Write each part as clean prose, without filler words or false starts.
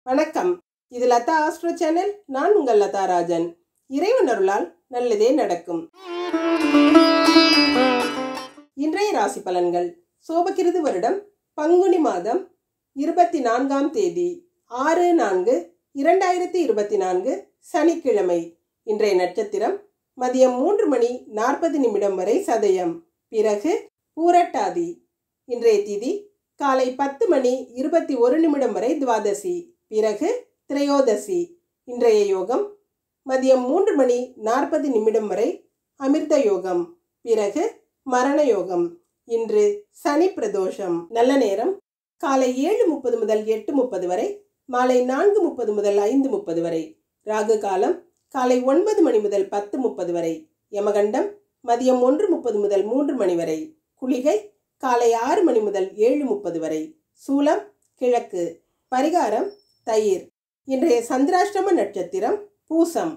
வணக்கம். இது Latha astro channel. நான் உங்கள் லதா ராஜன். இறைவன் அருளால் நல்லதே நடக்கும். இன்றைய ராசி பலன்கள். சோபகிருது வருடம் பங்குனி மாதம் 24ஆம் தேதி 6/4/2024 சனிக்கிழமை. இன்றைய நட்சத்திரம் மதியம் 3:40 வரை சதயம், பிறகு பூரட்டாதி. இன்றைய திதி காலை 10:21 வரை துவாதசி, பிறகு திரையோதசி. இன்றைய யோகம் மதியம் 3:40 வரை அமிர்த யோகம், பிறகு மரண யோகம். இன்று சனி பிரதோஷம். நல்ல நேரம் காலை 7:30 முதல் 8:30 வரை, மாலை 4:30 முதல் 5:30 வரை. ராகு காலம் காலை 9 மணி முதல் 10:30 வரை. யமகண்டம் மதியம் 1:30 முதல் 3 மணி வரை. குளிகை காலை 6 மணி முதல் 7:30 வரை. சூலம் கிழக்கு. பரிகாரம் தயிர். இன்றைய சந்திராஷ்டம நட்சத்திரம் பூசம்.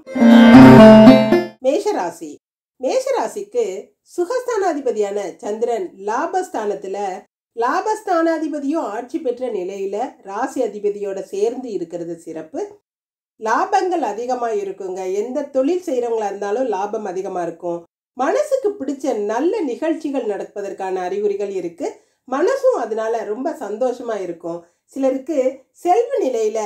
மேஷராசி. மேஷராசிக்கு சுகஸ்தானாதிபதியான சந்திரன் லாபஸ்தானாதிபதியும் ஆட்சி பெற்ற நிலையில ராசி அதிபதியோட சேர்ந்து இருக்கிறது சிறப்பு. லாபங்கள் அதிகமாக இருக்குங்க. எந்த தொழில் செய்கிறவங்களா இருந்தாலும் லாபம் அதிகமாக இருக்கும். மனசுக்கு பிடிச்ச நல்ல நிகழ்ச்சிகள் நடப்பதற்கான அறிகுறிகள் இருக்கு. மனசும் அதனால ரொம்ப சந்தோஷமா இருக்கும். சிலருக்கு செல்வ நிலையில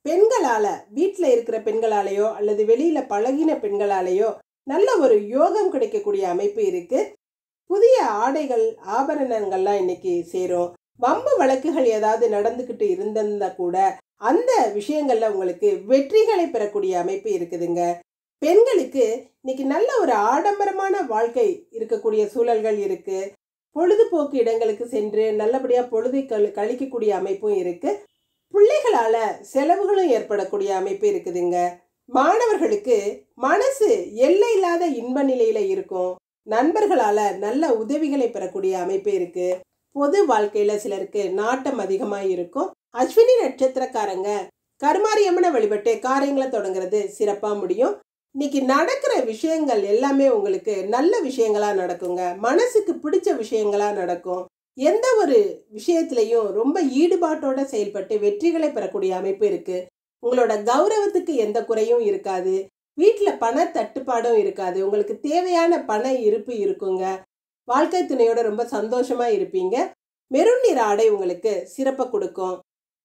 பெண்களால, வீட்டில் இருக்கிற பெண்களாலேயோ அல்லது வெளியில பழகின பெண்களாலேயோ நல்ல ஒரு யோகம் கிடைக்கக்கூடிய அமைப்பு இருக்கு. புதிய ஆடைகள் ஆபரணங்கள்லாம் இன்னைக்கு சேரும். வம்பு வழக்குகள் ஏதாவது நடந்துக்கிட்டு இருந்திருந்தா கூட அந்த விஷயங்கள்ல உங்களுக்கு வெற்றிகளை பெறக்கூடிய அமைப்பு இருக்குதுங்க. பெண்களுக்கு இன்னைக்கு நல்ல ஒரு ஆடம்பரமான வாழ்க்கை இருக்கக்கூடிய சூழல்கள் இருக்கு. பொழுதுபோக்கு இடங்களுக்கு சென்று நல்லபடியா பொழுதை கழிக்கக்கூடிய அமைப்பும் இருக்கு. பிள்ளைகளால செலவுகளும் ஏற்படக்கூடிய அமைப்பு இருக்குதுங்க. மாணவர்களுக்கு மனசு எல்லை இல்லாத இன்ப நிலையில இருக்கும். நண்பர்களால நல்ல உதவிகளை பெறக்கூடிய அமைப்பு இருக்கு. பொது வாழ்க்கையில சிலருக்கு நாட்டம் அதிகமா இருக்கும். அஸ்வினி நட்சத்திரக்காரங்க கருமாரியம்மனை வழிபட்டு காரியங்களை தொடங்குறது சிறப்பா முடியும். இன்னைக்கு நடக்கிற விஷயங்கள் எல்லாமே உங்களுக்கு நல்ல விஷயங்களா நடக்குங்க. மனசுக்கு பிடிச்ச விஷயங்களா நடக்கும். எந்த ஒரு விஷயத்திலையும் ரொம்ப ஈடுபாட்டோட செயல்பட்டு வெற்றிகளை பெறக்கூடிய அமைப்பு இருக்கு. உங்களோட கௌரவத்துக்கு எந்த குறையும் இருக்காது. வீட்டில் பண தட்டுப்பாடும் இருக்காது. உங்களுக்கு தேவையான பண இருப்பு இருக்குங்க. வாழ்க்கை துணையோட ரொம்ப சந்தோஷமா இருப்பீங்க. மெரூன் நிற ஆடை உங்களுக்கு சிறப்பை கொடுக்கும்.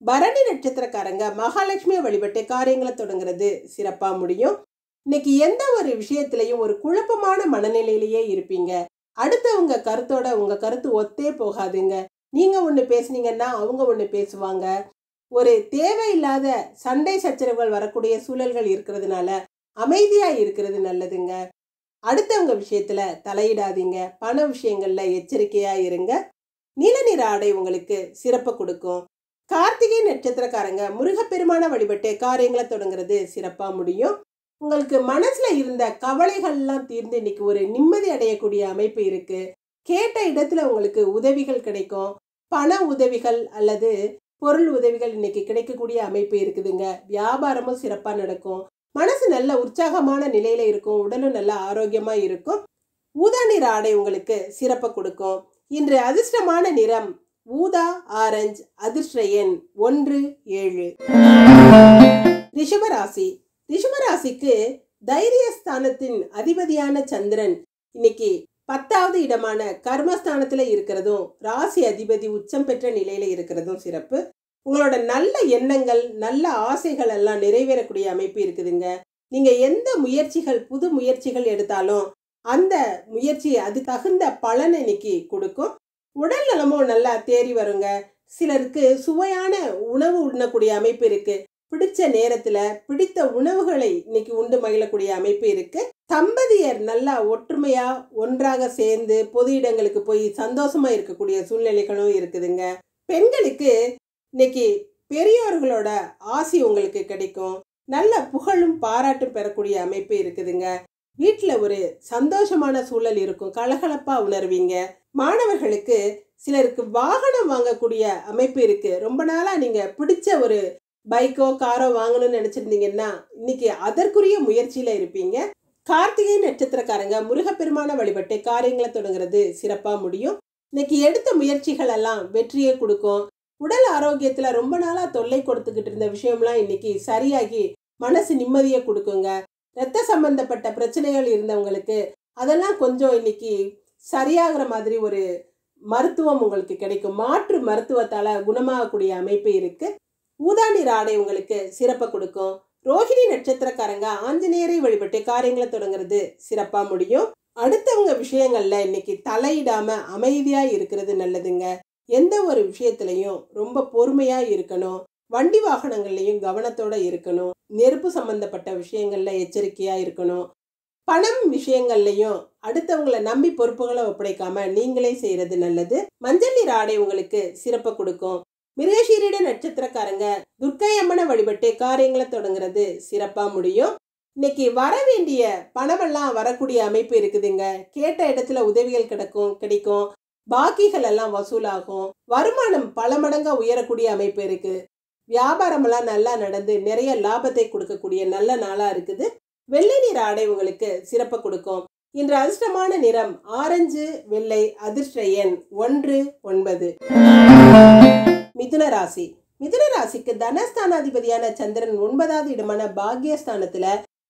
பரணி நட்சத்திரக்காரங்க மகாலட்சுமியை வழிபட்டு காரியங்களை தொடங்குறது சிறப்பா முடியும். இன்னைக்கு எந்த ஒரு விஷயத்திலையும் ஒரு குழப்பமான மனநிலையிலேயே இருப்பீங்க. அடுத்தவங்க கருத்தோட உங்க கருத்து ஒத்தே போகாதுங்க. நீங்க ஒண்ணு பேசுனீங்கன்னா அவங்க ஒண்ணு பேசுவாங்க. ஒரு தேவையில்லாத சண்டை சச்சரவுகள் வரக்கூடிய சூழல்கள் இருக்கிறதுனால அமைதியா இருக்கிறது நல்லதுங்க. அடுத்தவங்க விஷயத்துல தலையிடாதீங்க. பண விஷயங்கள்ல எச்சரிக்கையா இருங்க. நீல நிற ஆடை உங்களுக்கு சிறப்பை கொடுக்கும். கார்த்திகை நட்சத்திரக்காரங்க முருகப்பெருமான வழிபட்டு காரியங்களை தொடங்குறது சிறப்பா முடியும். உங்களுக்கு மனசுல இருந்த கவலைகள்லாம் தீர்ந்து இன்னைக்கு ஒரு நிம்மதி அடையக்கூடிய அமைப்பு இருக்கு. கேட்ட இடத்துல உங்களுக்கு உதவிகள் கிடைக்கும். பண உதவிகள் அல்லது பொருள் உதவிகள் இன்னைக்கு கிடைக்கக்கூடிய அமைப்பு இருக்குதுங்க. வியாபாரமும் சிறப்பா நடக்கும். மனசு நல்ல உற்சாகமான நிலையில இருக்கும். உடலும் நல்ல ஆரோக்கியமா இருக்கும். ஊதா நிற ஆடை உங்களுக்கு சிறப்பை கொடுக்கும். இன்று அதிர்ஷ்டமான நிறம் ஊதா ஆரஞ்சு. அதிர்ஷ்ட எண் 1 7. ரிஷபராசி. ரிஷபராசிக்கு தைரியஸ்தானத்தின் அதிபதியான சந்திரன் இன்னைக்கு 10வது இடமான கர்மஸ்தானத்துல இருக்கிறதும் ராசி அதிபதி உச்சம் பெற்ற நிலையில இருக்கிறதும் சிறப்பு. உங்களோட நல்ல எண்ணங்கள் நல்ல ஆசைகள் எல்லாம் நிறைவேறக்கூடிய அமைப்பு இருக்குதுங்க. நீங்க எந்த முயற்சிகள் புது முயற்சிகள் எடுத்தாலும் அந்த முயற்சி அது தகுந்த பலனை இன்னைக்கு கொடுக்கும். உடல் நலமும் நல்லா தேறி வருங்க. சிலருக்கு சுவையான உணவு உண்ணக்கூடிய அமைப்பு இருக்கு. பிடிச்ச நேரத்துல பிடித்த உணவுகளை இன்னைக்கு உண்டு மகிழக்கூடிய அமைப்பு இருக்கு. தம்பதியர் நல்லா ஒற்றுமையா ஒன்றாக சேர்ந்து பொது இடங்களுக்கு போய் சந்தோஷமா இருக்கக்கூடிய சூழ்நிலைகளும் இருக்குதுங்க. பெண்களுக்கு இன்னைக்கு பெரியோர்களோட ஆசி உங்களுக்கு கிடைக்கும். நல்ல புகழும் பாராட்டும் பெறக்கூடிய அமைப்பு இருக்குதுங்க. வீட்டில் ஒரு சந்தோஷமான சூழல் இருக்கும். கலகலப்பா உணர்வீங்க. மாணவர்களுக்கு சிலருக்கு வாகனம் வாங்கக்கூடிய அமைப்பு இருக்கு. ரொம்ப நாளா நீங்க பிடிச்ச ஒரு பைக்கோ காரோ வாங்கணும்னு நினைச்சிருந்தீங்கன்னா இன்னைக்கு அதற்குரிய முயற்சியில இருப்பீங்க. கார்த்திகை நட்சத்திரக்காரங்க முருகப்பெருமான வழிபட்டு காரியங்களை தொடங்குறது சிறப்பா முடியும். இன்னைக்கு எடுத்த முயற்சிகள் எல்லாம் வெற்றியை கொடுக்கும். உடல் ஆரோக்கியத்துல ரொம்ப நாளா தொல்லை கொடுத்துக்கிட்டு இருந்த விஷயம்லாம் இன்னைக்கு சரியாகி மனசு நிம்மதியை கொடுக்குங்க. இரத்த சம்பந்தப்பட்ட பிரச்சனைகள் இருந்தவங்களுக்கு அதெல்லாம் கொஞ்சம் இன்னைக்கு சரியாகிற மாதிரி ஒரு மருத்துவம் உங்களுக்கு கிடைக்கும். மாற்று மருத்துவத்தால குணமாகக்கூடிய அமைப்பு இருக்கு. ஊதா நிற ஆடை உங்களுக்கு சிறப்பை கொடுக்கும். ரோஹிணி நட்சத்திரக்காரங்க ஆஞ்சநேயரை வழிபட்டு காரியங்களை தொடங்குறது சிறப்பா முடியும். அடுத்தவங்க விஷயங்கள்ல இன்னைக்கு தலையிடாம அமைதியா இருக்கிறது நல்லதுங்க. எந்த ஒரு விஷயத்திலையும் ரொம்ப பொறுமையா இருக்கணும். வண்டி வாகனங்கள்லயும் கவனத்தோட இருக்கணும். நெருப்பு சம்பந்தப்பட்ட விஷயங்கள்ல எச்சரிக்கையா இருக்கணும். பணம் விஷயங்கள்லையும் அடுத்தவங்களை நம்பி பொறுப்புகளை ஒப்படைக்காம நீங்களே செய்யறது நல்லது. மஞ்சள் நிற ஆடை உங்களுக்கு சிறப்பை கொடுக்கும். மிருகசீரிட நட்சத்திரக்காரங்க துர்க்கை அம்மனை வழிபட்டு காரியங்களை தொடங்குறது சிறப்பா முடியும். இன்னைக்கு வர வேண்டிய பணமெல்லாம் வரக்கூடிய அமைப்பு இருக்குதுங்க. கேட்ட இடத்துல உதவிகள் கிடைக்கும். பாக்கிகள் எல்லாம் வசூலாகும். வருமானம் பல மடங்கா உயரக்கூடிய அமைப்பு இருக்கு. வியாபாரம் எல்லாம் நல்லா நடந்து நிறைய லாபத்தை கொடுக்கக்கூடிய நல்ல நாளா இருக்குது. வெள்ளை நிற ஆடை உங்களுக்கு சிறப்பை கொடுக்கும். இன்று அதிர்ஷ்டமான நிறம் ஆரஞ்சு, வெள்ளை. அதிர்ஷ்ட எண் 1, 9. மிதுன ராசி. மிதுன ராசிக்கு தனஸ்தானாதிபதியான சந்திரன் 9வது இடமான பாக்யஸ்தானத்துல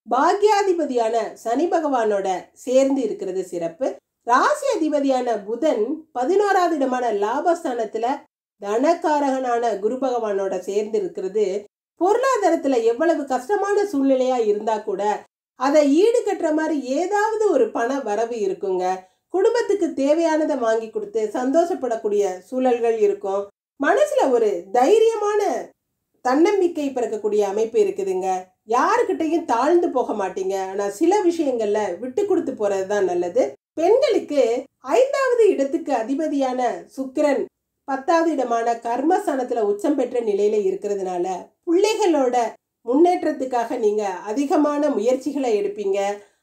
பாக்யாதிபதியான சனி பகவானோட சேர்ந்து இருக்கிறது சிறப்பு. ராசி அதிபதியான புதன் 11வது இடமான லாபஸ்தானத்துல தனக்காரகனான குரு பகவானோட சேர்ந்து இருக்கிறது பொருளாதாரத்துல எவ்வளவு கஷ்டமான சூழ்நிலையா இருந்தா கூட அதை ஈடு கட்டுற மாதிரி ஏதாவது ஒரு பண வரவு இருக்குங்க. குடும்பத்துக்கு தேவையானதை வாங்கி கொடுத்து சந்தோஷப்படக்கூடிய சூழல்கள் இருக்கும். மனசுல ஒரு தைரியமான தன்னம்பிக்கை பிறக்கக்கூடிய அமைப்பு இருக்குதுங்க. யாருக்கிட்டையும் தாழ்ந்து போக மாட்டீங்க. ஆனா சில விஷயங்கள்ல விட்டு கொடுத்து போறதுதான் நல்லது. பெண்களுக்கு 5வது இடத்துக்கு அதிபதியான சுக்கிரன் 10வது இடமான கர்மஸ்தானத்துல உச்சம் பெற்ற நிலையில இருக்கிறதுனால பிள்ளைகளோட முன்னேற்றத்துக்காக நீங்க அதிகமான முயற்சிகளை எடுப்பீங்க.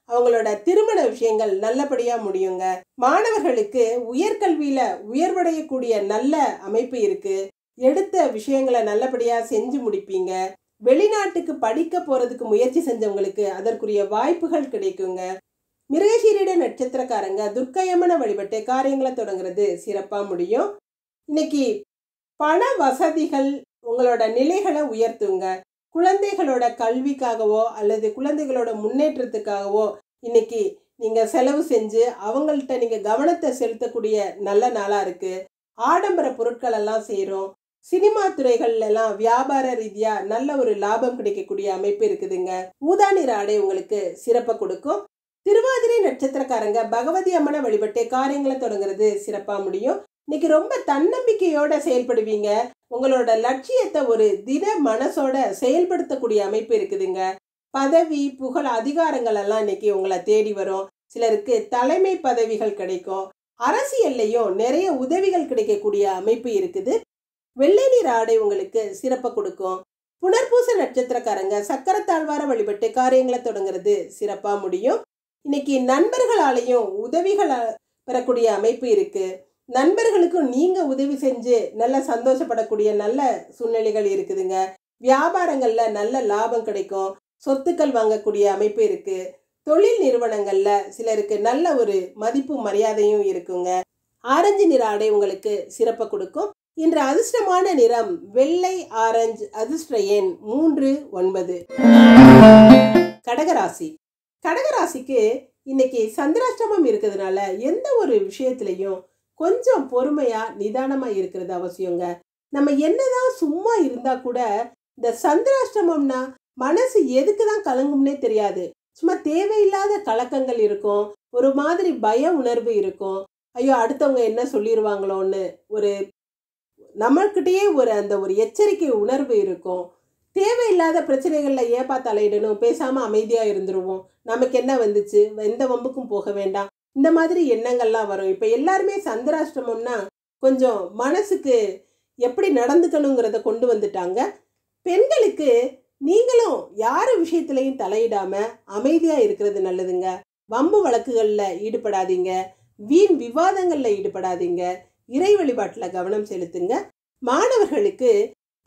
அவங்களோட திருமண விஷயங்கள் நல்லபடியா முடியுங்க. மாணவர்களுக்கு உயர்கல்வியில உயர்வடையக்கூடிய நல்ல அமைப்பு இருக்கு. எடுத்த விஷயங்களை நல்லபடியா செஞ்சு முடிப்பீங்க. வெளிநாட்டுக்கு படிக்க போறதுக்கு முயற்சி செஞ்சவங்களுக்கு அதற்குரிய வாய்ப்புகள் கிடைக்குங்க. மிருகசீரிட நட்சத்திரக்காரங்க துர்க்கையம்மனை வழிபட்டு காரியங்களை தொடங்குறது சிறப்பா முடியும். இன்னைக்கு பண வசதிகள் உங்களோட நிலைகளை உயர்த்துங்க. குழந்தைகளோட கல்விக்காகவோ அல்லது குழந்தைகளோட முன்னேற்றத்துக்காகவோ இன்னைக்கு நீங்க செலவு செஞ்சு அவங்கள்ட்ட நீங்க கவனத்தை செலுத்தக்கூடிய நல்ல நாளா இருக்கு. ஆடம்பர பொருட்கள் எல்லாம் செய்யறோம். சினிமா துறைகள்ல எல்லாம் வியாபார ரீதியா நல்ல ஒரு லாபம் கிடைக்கக்கூடிய அமைப்பு இருக்குதுங்க. ஊதா நிற ஆடை உங்களுக்கு சிறப்பை கொடுக்கும். திருவாதிரை நட்சத்திரக்காரங்க பகவதி அம்மனை வழிபட்டு காரியங்களை தொடங்குறது சிறப்பா முடியும். இன்னைக்கு ரொம்ப தன்னம்பிக்கையோட செயல்படுவீங்க. உங்களோட லட்சியத்தை ஒரு திட மனசோட செயல்படுத்தக்கூடிய அமைப்பு இருக்குதுங்க. பதவி புகழ் அதிகாரங்கள் எல்லாம் இன்னைக்கு உங்களை தேடி வரும். சிலருக்கு தலைமை பதவிகள் கிடைக்கும். அரசியல்லையும் நிறைய உதவிகள் கிடைக்கக்கூடிய அமைப்பு இருக்குது. வெள்ளை நிற ஆடை உங்களுக்கு சிறப்பை கொடுக்கும். புனர்பூச நட்சத்திரக்காரங்க சக்கரத்தாழ்வார வழிபட்டு காரியங்களை தொடங்குறது சிறப்பா முடியும். இன்னைக்கு நண்பர்களாலையும் உதவிகள் பெறக்கூடிய அமைப்பு இருக்கு. நண்பர்களுக்கும் நீங்க உதவி செஞ்சு நல்ல சந்தோஷப்படக்கூடிய நல்ல சூழ்நிலைகள் இருக்குதுங்க. வியாபாரங்கள்ல நல்ல லாபம் கிடைக்கும். சொத்துக்கள் வாங்கக்கூடிய அமைப்பு இருக்கு. தொழில் நிறுவனங்கள்ல சிலருக்கு நல்ல ஒரு மதிப்பு மரியாதையும் இருக்குங்க. ஆரஞ்சு நிற ஆடை உங்களுக்கு சிறப்பை கொடுக்கும். இன்று அதிர்ஷ்டமான நிறம் வெள்ளை, ஆரஞ்சு. அதிர்ஷ்ட எண் 3, 9. கடகராசி. கடகராசிக்கு இன்னைக்கு சந்திராஷ்டமம் இருக்கிறதுனால எந்த ஒரு விஷயத்திலையும் கொஞ்சம் பொறுமையா நிதானமா இருக்கிறது அவசியங்க. நம்ம என்னதான் சும்மா இருந்தா கூட இந்த சந்திராஷ்டமம்னா மனசு எதுக்குதான் கலங்கும்னே தெரியாது. சும்மா தேவையில்லாத கலக்கங்கள் இருக்கும். ஒரு மாதிரி பய உணர்வு இருக்கும். ஐயோ அடுத்தவங்க என்ன சொல்லிடுவாங்களோன்னு ஒரு நம்மக்கிட்டேயே ஒரு எச்சரிக்கை உணர்வு இருக்கும். தேவையில்லாத பிரச்சனைகள்ல ஏப்பா தலையிடணும், பேசாம அமைதியா இருந்துருவோம், நமக்கு என்ன வந்துச்சு, எந்த வம்புக்கும் போக வேண்டாம், இந்த மாதிரி எண்ணங்கள்லாம் வரும். இப்ப எல்லாருமே சந்திராஷ்டமம்னா கொஞ்சம் மனசுக்கு எப்படி நடந்துக்கணுங்கிறத கொண்டு வந்துட்டாங்க. பெண்களுக்கு நீங்களும் யார் விஷயத்திலையும் தலையிடாம அமைதியா இருக்கிறது நல்லதுங்க. வம்பு வழக்குகள்ல ஈடுபடாதீங்க. வீண் விவாதங்கள்ல ஈடுபடாதீங்க. இறை வழிபாட்டுல கவனம் செலுத்துங்க. மாணவர்களுக்கு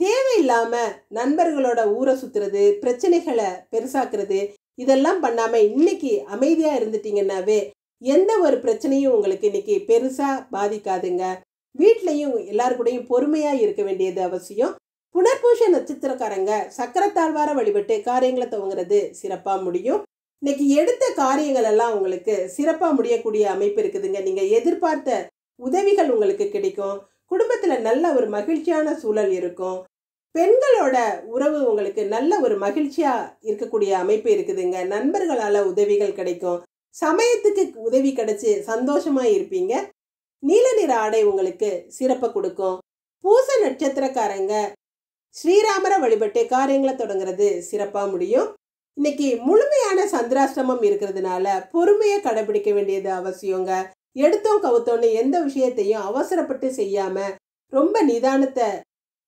தேவையில்லாம நண்பர்களோட ஊரை சுத்துறது, பிரச்சனைகளை பெருசாக்குறது, இதெல்லாம் பண்ணாம இன்னைக்கு அமைதியா இருந்துட்டீங்கன்னாவே எந்த ஒரு பிரச்சனையும் உங்களுக்கு இன்னைக்கு பெருசா பாதிக்காதுங்க. வீட்லையும் எல்லாரு கூடயும் பொறுமையா இருக்க வேண்டியது அவசியம். புனர்பூச நட்சத்திரக்காரங்க சக்கரத்தாழ்வார வழிபட்டு காரியங்களை துவங்குறது சிறப்பா முடியும். இன்னைக்கு எடுத்த காரியங்கள் எல்லாம் உங்களுக்கு சிறப்பா முடியக்கூடிய அமைப்பு இருக்குதுங்க. நீங்க எதிர்பார்த்த உதவிகள் உங்களுக்கு கிடைக்கும். குடும்பத்துல நல்ல ஒரு மகிழ்ச்சியான சூழல் இருக்கும். பெண்களோட உறவு உங்களுக்கு நல்ல ஒரு மகிழ்ச்சியா இருக்கக்கூடிய அமைப்பு இருக்குதுங்க. நண்பர்களால உதவிகள் கிடைக்கும். சமயத்துக்கு உதவி கிடைச்சு சந்தோஷமா இருப்பீங்க. நீல நிற ஆடை உங்களுக்கு சிறப்பை கொடுக்கும். பூச நட்சத்திரக்காரங்க ஸ்ரீராமரை வழிபட்டு காரியங்களை தொடங்குறது சிறப்பா முடியும். இன்னைக்கு முழுமையான சந்திராஷ்டமம் இருக்கிறதுனால பொறுமையை கடைபிடிக்க வேண்டியது அவசியங்க. எடுத்தோம் கவுத்தோன்னு எந்த விஷயத்தையும் அவசரப்பட்டு செய்யாம ரொம்ப நிதானத்தை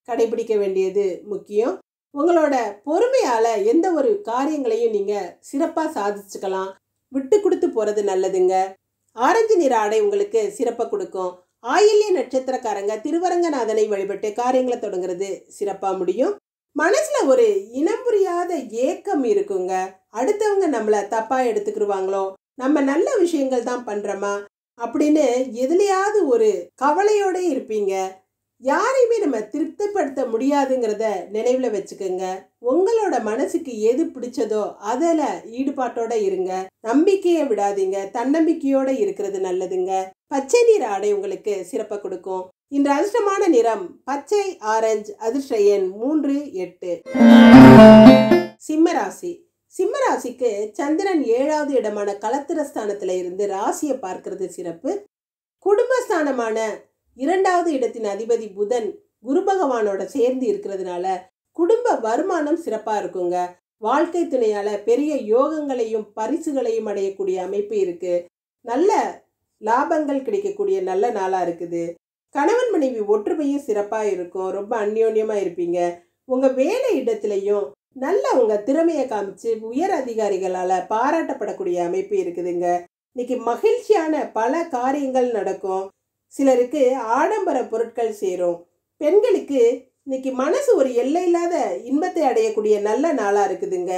கடைபிடிக்க வேண்டியது முக்கியம். உங்களோட பொறுமையால எந்த ஒரு காரியங்களையும் நீங்க சிறப்பா சாதிச்சுக்கலாம். விட்டு கொடுத்து போறது நல்லதுங்க. ஆரஞ்சு நிற ஆடை உங்களுக்கு சிறப்பை கொடுக்கும். ஆயில்ய நட்சத்திரக்காரங்க திருவரங்கநாதனை வழிபட்டு காரியங்களை தொடங்குறது சிறப்பா முடியும். மனசுல ஒரு இனம் புரியாத ஏக்கம் இருக்குங்க. அடுத்தவங்க நம்மள தப்பா எடுத்துக்கிடுவாங்களோ, நம்ம நல்ல விஷயங்கள் தான் பண்றோமா அப்படின்னு எதுலையாவது ஒரு கவலையோட இருப்பீங்க. யாரையுமே நம்ம திருப்திப்படுத்த முடியாதுங்கிறத நினைவுல வச்சுக்கோங்க. உங்களோட மனசுக்கு எது பிடிச்சதோ அதில் ஈடுபாட்டோட இருங்க. நம்பிக்கையை விடாதீங்க. தன்னம்பிக்கையோட இருக்கிறது நல்லதுங்க. பச்சை நிற ஆடை உங்களுக்கு சிறப்பை கொடுக்கும். இன்று அதிர்ஷ்டமான நிறம் பச்சை, ஆரஞ்சு. அதிர்ஷ்ட எண் 3, 8. சிம்மராசி. சிம்மராசிக்கு சந்திரன் 7வது இடமான கலத்திரஸ்தானத்துல இருந்து ராசியை பார்க்கிறது சிறப்பு. குடும்பஸ்தானமான 2வது இடத்தின் அதிபதி புதன் குரு பகவானோட சேர்ந்து இருக்கிறதுனால குடும்ப வருமானம் சிறப்பா இருக்குங்க. வாழ்க்கை துணையால பெரிய யோகங்களையும் பரிசுகளையும் அடையக்கூடிய அமைப்பு இருக்கு. நல்ல லாபங்கள் கிடைக்கக்கூடிய நல்ல நாளா இருக்குது. கணவன் மனைவி ஒற்றுமையும் சிறப்பா இருக்கும். ரொம்ப அந்யோன்யமா இருப்பீங்க. உங்க வேலை இடத்துலையும் நல்ல உங்க திறமையை காமிச்சு உயர் அதிகாரிகளால பாராட்டப்படக்கூடிய அமைப்பு இருக்குதுங்க. இன்னைக்கு மகிழ்ச்சியான பல காரியங்கள் நடக்கும். சிலருக்கு ஆடம்பர பொருட்கள் சேரும். பெண்களுக்கு இன்னைக்கு மனசு ஒரு எல்லையில்லாத இன்பத்தை அடையக்கூடிய நல்ல நாளா இருக்குதுங்க.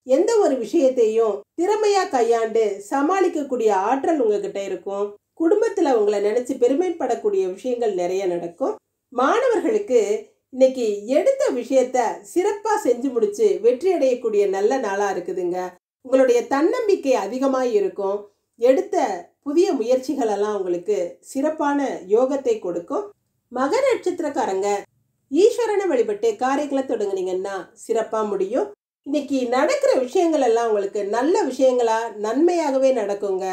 எந்த ஒரு விஷயத்தையும் திறமையா கையாண்டு சமாளிக்கக்கூடிய ஆற்றல் உங்ககிட்ட இருக்கும். குடும்பத்துல உங்களை நினைச்சு பெருமைப்படக்கூடிய விஷயங்கள் நிறைய நடக்கும். மாணவர்களுக்கு இன்னைக்கு எடுத்த விஷயத்த சிறப்பா செஞ்சு முடிச்சு வெற்றி அடையக்கூடிய நல்ல நாளா இருக்குதுங்க. உங்களுடைய தன்னம்பிக்கை அதிகமாக இருக்கும். எடுத்த புதிய முயற்சிகள் எல்லாம் உங்களுக்கு சிறப்பான யோகத்தை கொடுக்கும். மக நட்சத்திரக்காரங்க ஈஸ்வரனை வழிபட்டு காரியங்களை தொடங்குனீங்கன்னா சிறப்பா முடியும். இன்னைக்கு நடக்கிற விஷயங்கள் எல்லாம் உங்களுக்கு நல்ல விஷயங்களா நன்மையாகவே நடக்குங்க.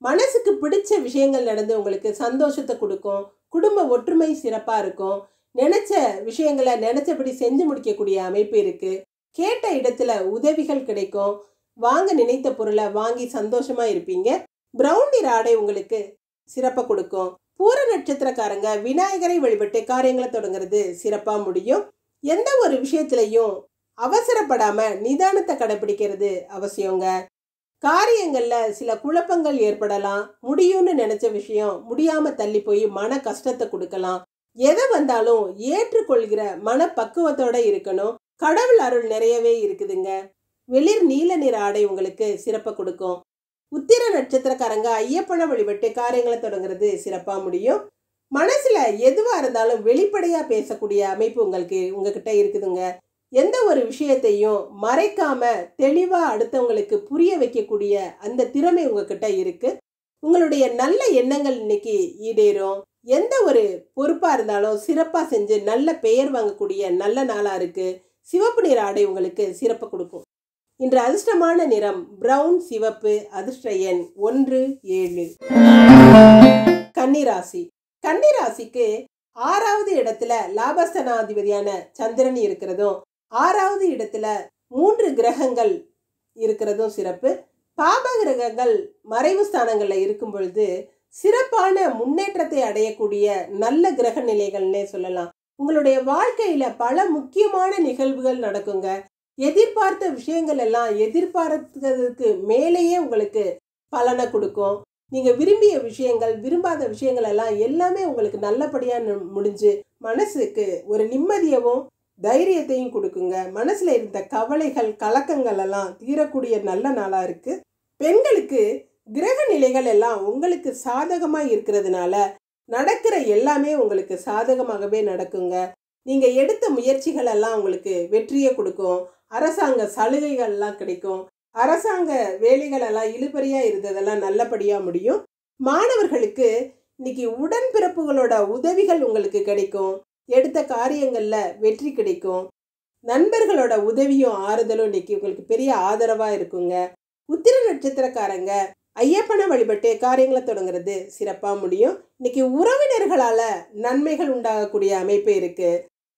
மனசுக்கு பிடிச்ச விஷயங்கள் நடந்து உங்களுக்கு சந்தோஷத்தை கொடுக்கும். குடும்ப ஒற்றுமை சிறப்பா இருக்கும். நினைச்ச விஷயங்களை நினைச்சபடி செஞ்சு முடிக்கக்கூடிய அமைப்பு இருக்கு. கேட்ட இடத்துல உதவிகள் கிடைக்கும். வாங்க நினைத்த பொருளை வாங்கி சந்தோஷமா இருப்பீங்க. பிரவுன் நிற ஆடை உங்களுக்கு சிறப்பை கொடுக்கும். பூர நட்சத்திரக்காரங்க விநாயகரை வழிபட்டு காரியங்களை தொடங்குறது சிறப்பா முடியும். எந்த ஒரு விஷயத்திலையும் அவசரப்படாம நிதானத்தை கடைபிடிக்கிறது அவசியங்க. காரியங்கள்ல சில குழப்பங்கள் ஏற்படலாம். முடியும்னு நினைச்ச விஷயம் முடியாம தள்ளி போய் மன கஷ்டத்தை கொடுக்கலாம். எதை வந்தாலும் ஏற்றுக்கொள்கிற மன பக்குவத்தோட இருக்கணும். கடவுள் அருள் நிறையவே இருக்குதுங்க. வெளிர் நீல நிற ஆடை உங்களுக்கு சிறப்பை கொடுக்கும். உத்திர நட்சத்திரக்காரங்க ஐயப்பனை வழிபட்டு காரியங்களை தொடங்குறது சிறப்பா முடியும். மனசுல எதுவா இருந்தாலும் வெளிப்படையா பேசக்கூடிய அமைப்பு உங்ககிட்ட இருக்குதுங்க. எந்த ஒரு விஷயத்தையும் மறைக்காம தெளிவா அடுத்தவங்களுக்கு புரிய வைக்கக்கூடிய அந்த திறமை உங்ககிட்ட இருக்கு. உங்களுடைய நல்ல எண்ணங்கள் இன்னைக்கு ஈடேறும். எந்த ஒரு பொறுப்பா இருந்தாலும் சிறப்பா செஞ்சு நல்ல பெயர் வாங்கக்கூடிய நல்ல நாளா இருக்கு. சிவப்பு நிற ஆடை உங்களுக்கு சிறப்பு கொடுக்கும். இன்று அதிர்ஷ்டமான நிறம் பிரவுன், சிவப்பு. அதிர்ஷ்ட எண் 1, 7. கன்னிராசி. கன்னிராசிக்கு 6வது இடத்துல லாபஸ்தானாதிபதியான சந்திரன் இருக்கிறதும் 6வது இடத்துல 3 கிரகங்கள் இருக்கிறதும் சிறப்பு. பாப கிரகங்கள் மறைவு ஸ்தானங்கள்ல இருக்கும் பொழுது சிறப்பான முன்னேற்றத்தை அடையக்கூடிய நல்ல கிரக நிலைகள்னே சொல்லலாம். உங்களுடைய வாழ்க்கையில பல முக்கியமான நிகழ்வுகள் நடக்குங்க. எதிர்பார்த்த விஷயங்கள் எல்லாம் எதிர்பார்த்ததுக்கு மேலேயே உங்களுக்கு பலனை கொடுக்கும். நீங்க விரும்பிய விஷயங்கள் விரும்பாத விஷயங்கள் எல்லாம் எல்லாமே உங்களுக்கு நல்லபடியா முடிஞ்சு மனசுக்கு ஒரு நிம்மதியவும் தைரியத்தையும் கொடுக்குங்க. மனசுல இருந்த கவலைகள் கலக்கங்கள் எல்லாம் தீரக்கூடிய நல்ல நாளா இருக்கு. பெண்களுக்கு கிரக நிலைகள் எல்லாம் உங்களுக்கு சாதகமா இருக்கிறதுனால நடக்கிற எல்லாமே உங்களுக்கு சாதகமாகவே நடக்குங்க. நீங்க எடுத்த முயற்சிகள் எல்லாம் உங்களுக்கு வெற்றியை கொடுக்கும். அரசாங்க சலுகைகள்லாம் கிடைக்கும். அரசாங்க வேலைகள் எல்லாம் இழுபறியா இருந்ததெல்லாம் நல்லபடியா முடியும். மாணவர்களுக்கு இன்னைக்கு உடன்பிறப்புகளோட உதவிகள் உங்களுக்கு கிடைக்கும். எடுத்த காரியங்கள்ல வெற்றி கிடைக்கும். நண்பர்களோட உதவியும் ஆறுதலும் இன்னைக்கு உங்களுக்கு பெரிய ஆதரவா இருக்குங்க. உத்திர நட்சத்திரக்காரங்க ஐயப்பனை வழிபட்டு காரியங்களை தொடங்குறது சிறப்பா முடியும். இன்னைக்கு உறவினர்களால நன்மைகள் உண்டாகக்கூடிய அமைப்பு இருக்கு.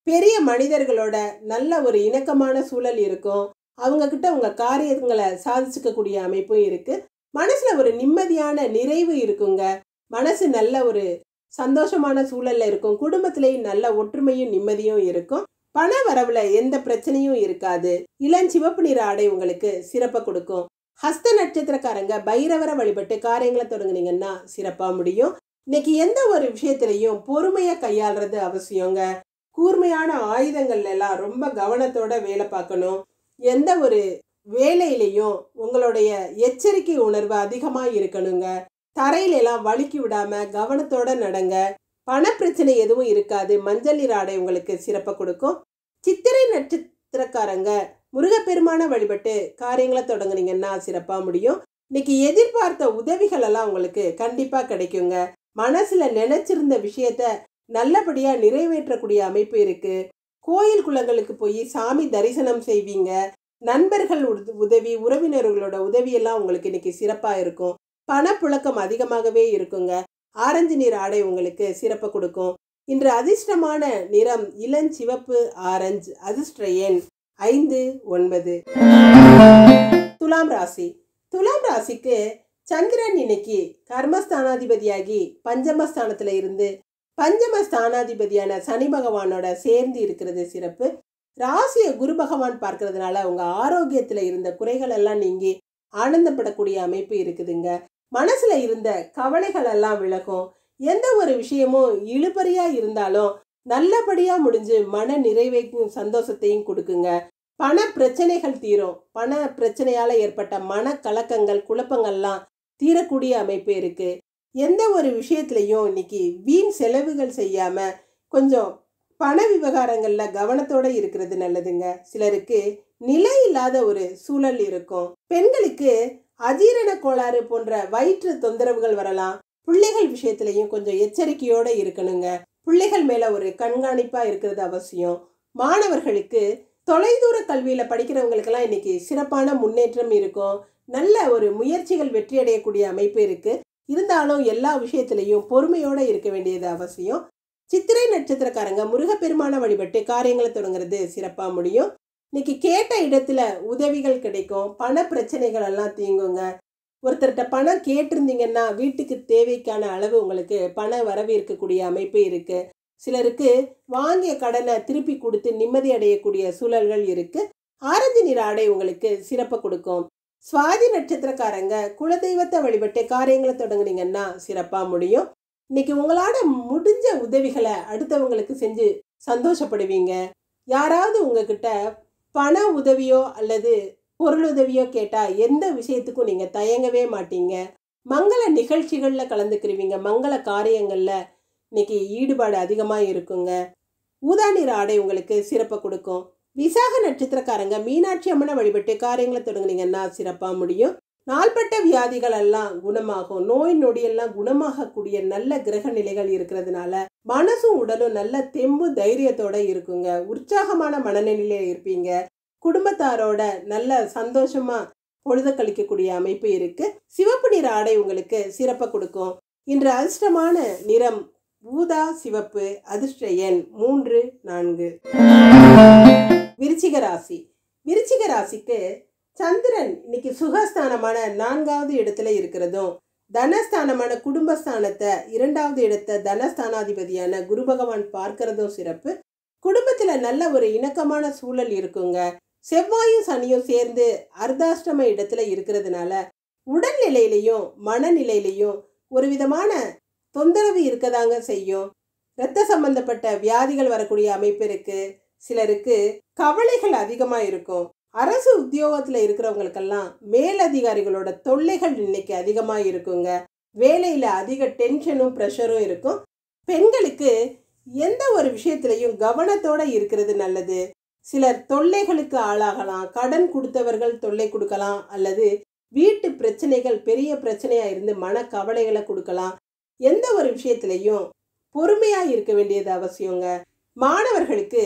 பெரிய மனிதர்களோட நல்ல ஒரு இணக்கமான சூழல் இருக்கும். அவங்க கிட்ட உங்க காரியங்களை சாதிச்சுக்கக்கூடிய அமைப்பும் இருக்கு. மனசுல ஒரு நிம்மதியான நிறைவு இருக்குங்க. மனசு நல்ல ஒரு சந்தோஷமான சூழல்ல இருக்கும். குடும்பத்திலேயும் நல்ல ஒற்றுமையும் நிம்மதியும் இருக்கும். பண வரவுல எந்த பிரச்சனையும் இருக்காது. இளஞ்சிவப்பு நிற ஆடை உங்களுக்கு சிறப்பை கொடுக்கும். ஹஸ்த நட்சத்திரக்காரங்க பைரவரை வழிபட்டு காரியங்களை தொடங்குனீங்கன்னா சிறப்பா முடியும். இன்னைக்கு எந்த ஒரு விஷயத்திலையும் பொறுமையா கையாளுறது அவசியங்க. கூர்மையான ஆயுதங்கள்ல எல்லாம் ரொம்ப கவனத்தோட வேலை பார்க்கணும். எந்த ஒரு வேலையிலையும் உங்களுடைய எச்சரிக்கை உணர்வு அதிகமா இருக்கணுங்க. தரையில எல்லாம் வழுக்கி விடாம கவனத்தோட நடங்க. பண பிரச்சனை எதுவும் இருக்காது. மஞ்சள் நீர் ஆடை உங்களுக்கு சிறப்பை கொடுக்கும். சித்திரை நட்சத்திரக்காரங்க முருகப்பெருமான வழிபட்டு காரியங்களை தொடங்குனீங்கன்னா சிறப்பா முடியும். இன்னைக்கு எதிர்பார்த்த உதவிகள் எல்லாம் உங்களுக்கு கண்டிப்பா கிடைக்குங்க. மனசுல நினைச்சிருந்த விஷயத்த நல்லபடியா நிறைவேற்றக்கூடிய அமைப்பு இருக்கு. கோயில் குளங்களுக்கு போய் சாமி தரிசனம் செய்வீங்க. நண்பர்கள் உதவி, உறவினர்களோட உதவி எல்லாம் உங்களுக்கு இன்னைக்கு சிறப்பா இருக்கும். பணப்புழக்கம் அதிகமாகவே இருக்குங்க. ஆரஞ்சு நீர் ஆடை உங்களுக்கு சிறப்பை கொடுக்கும். இன்று அதிர்ஷ்டமான நிறம் இளஞ்சிவப்பு ஆரஞ்சு. அதிர்ஷ்ட எண் 5, 9. துலாம் ராசி. துலாம் ராசிக்கு சந்திரன் இன்னைக்கு கர்மஸ்தானாதிபதியாகி பஞ்சமஸ்தானத்துல இருந்து பஞ்சமஸ்தானாதிபதியான சனி பகவானோட சேர்ந்து இருக்கிறது சிறப்பு. ராசியை குரு பகவான் பார்க்கறதுனால உங்க ஆரோக்கியத்துல இருந்த குறைகள் எல்லாம் நீங்கி ஆனந்தப்படக்கூடிய அமைப்பு இருக்குதுங்க. மனசுல இருந்த கவலைகள் எல்லாம் விலகும். எந்த ஒரு விஷயமும் இழுபறியா இருந்தாலும் நல்லபடியா முடிஞ்சு மன நிறைவையும் சந்தோஷத்தையும் கொடுக்குங்க. பண பிரச்சனைகள் தீரும். பண பிரச்சனையால ஏற்பட்ட மன கலக்கங்கள் குழப்பங்கள்லாம் தீரக்கூடிய அமைப்பு இருக்கு. எந்த ஒரு விஷயத்திலையும் இன்னைக்கு வீண் செலவுகள் செய்யாம கொஞ்சம் பண விவகாரங்கள்ல கவனத்தோட இருக்கிறது நல்லதுங்க. சிலருக்கு நிலை இல்லாத ஒரு சூழல் இருக்கும். பெண்களுக்கு அஜீரண கோளாறு போன்ற வயிற்று தொந்தரவுகள் வரலாம். பிள்ளைகள் விஷயத்திலையும் கொஞ்சம் எச்சரிக்கையோட இருக்கணுங்க. பிள்ளைகள் மேல ஒரு கண்காணிப்பா இருக்கிறது அவசியம். மாணவர்களுக்கு தொலைதூர கல்வியில படிக்கிறவங்களுக்கெல்லாம் இன்னைக்கு சிறப்பான முன்னேற்றம் இருக்கும். நல்ல ஒரு முயற்சிகள் வெற்றி அடையக்கூடிய அமைப்பு இருக்கு. இருந்தாலும் எல்லா விஷயத்திலையும் பொறுமையோட இருக்க வேண்டியது அவசியம். சித்திரை நட்சத்திரக்காரங்க முருகப்பெருமான வழிபட்டு காரியங்களை தொடங்குறது சிறப்பா முடியும். இன்னைக்கு கேட்ட இடத்துல உதவிகள் கிடைக்கும். பண பிரச்சனைகள் எல்லாம் தீங்குங்க. ஒருத்தர்கிட்ட பணம் கேட்டிருந்தீங்கன்னா வீட்டுக்கு தேவைக்கான அளவு உங்களுக்கு பண வரவு இருக்கக்கூடிய அமைப்பு இருக்கு. சிலருக்கு வாங்கிய கடனை திருப்பி கொடுத்து நிம்மதி அடையக்கூடிய சூழல்கள் இருக்கு. ஆரஞ்சு நிற ஆடை உங்களுக்கு சிறப்பை கொடுக்கும். சுவாதி நட்சத்திரக்காரங்க குலதெய்வத்தை வழிபட்டு காரியங்களை தொடங்குனீங்கன்னா சிறப்பா முடியும். இன்னைக்கு உங்களால முடிஞ்ச உதவிகளை அடுத்தவங்களுக்கு செஞ்சு சந்தோஷப்படுவீங்க. யாராவது உங்ககிட்ட பண உதவியோ அல்லது பொருள் உதவியோ கேட்டா எந்த விஷயத்துக்கும் நீங்க தயங்கவே மாட்டீங்க. மங்கள நிகழ்ச்சிகள்ல கலந்துக்கிறீங்க. மங்கள காரியங்கள்ல இன்னைக்கு ஈடுபாடு அதிகமா இருக்குங்க. ஊதா நிற ஆடை உங்களுக்கு சிறப்பை கொடுக்கும். விசாக நட்சத்திரக்காரங்க மீனாட்சி அம்மனை வழிபட்டு காரியங்களை தொடங்குனீங்கன்னா சிறப்பா முடியும். நாள்பட்ட வியாதிகள் எல்லாம் குணமாகும். நோய் நொடியெல்லாம் குணமாகக்கூடிய நல்ல கிரக நிலைகள் இருக்கிறதுனால மனசும் உடலும் நல்ல தெம்பு தைரியத்தோட இருக்குங்க. உற்சாகமான மனநிலையில இருப்பீங்க. குடும்பத்தாரோட நல்ல சந்தோஷமா பொழுத கழிக்கக்கூடிய அமைப்பு இருக்கு. சிவப்பு நிற ஆடை உங்களுக்கு சிறப்பை கொடுக்கும். இன்று அதிர்ஷ்டமான நிறம் ஊதா சிவப்பு. அதிர்ஷ்ட எண் 3, 4. விருச்சிக ராசி. விருச்சிக ராசிக்கு சந்திரன் இன்னைக்கு சுகஸ்தானமான 4வது இடத்துல இருக்கிறதும் தனஸ்தானமான குடும்பஸ்தானத்தை 2வது இடத்த தனஸ்தானாதிபதியான குரு பகவான் பார்க்கிறதும் சிறப்பு. குடும்பத்துல நல்ல ஒரு இணக்கமான சூழல் இருக்குங்க. செவ்வாயும் சனியும் சேர்ந்து அர்த்தாஷ்டம இடத்துல இருக்கிறதுனால உடல்நிலையிலையும் மனநிலையிலையும் ஒரு விதமான தொந்தரவு இருக்கதாங்க செய்யும். இரத்த சம்பந்தப்பட்ட வியாதிகள் வரக்கூடிய அமைப்பு இருக்கு. சிலருக்கு கவலைகள் அதிகமா இருக்கும். அரசு உத்தியோகத்துல இருக்கிறவங்களுக்கெல்லாம் மேலதிகாரிகளோட தொல்லைகள் இன்னைக்கு அதிகமா இருக்குங்க. வேலையில அதிக டென்ஷனும் ப்ரெஷரும் இருக்கும். பெண்களுக்கு எந்த ஒரு விஷயத்திலையும் கவனத்தோட இருக்கிறது நல்லது. சிலர் தொல்லைகளுக்கு ஆளாகலாம். கடன் கொடுத்தவர்கள் தொல்லை கொடுக்கலாம், அல்லது வீட்டு பிரச்சனைகள் பெரிய பிரச்சனையா இருந்து மன கவலைகளை கொடுக்கலாம். எந்த ஒரு விஷயத்திலையும் பொறுமையா இருக்க வேண்டியது அவசியங்க. மாணவர்களுக்கு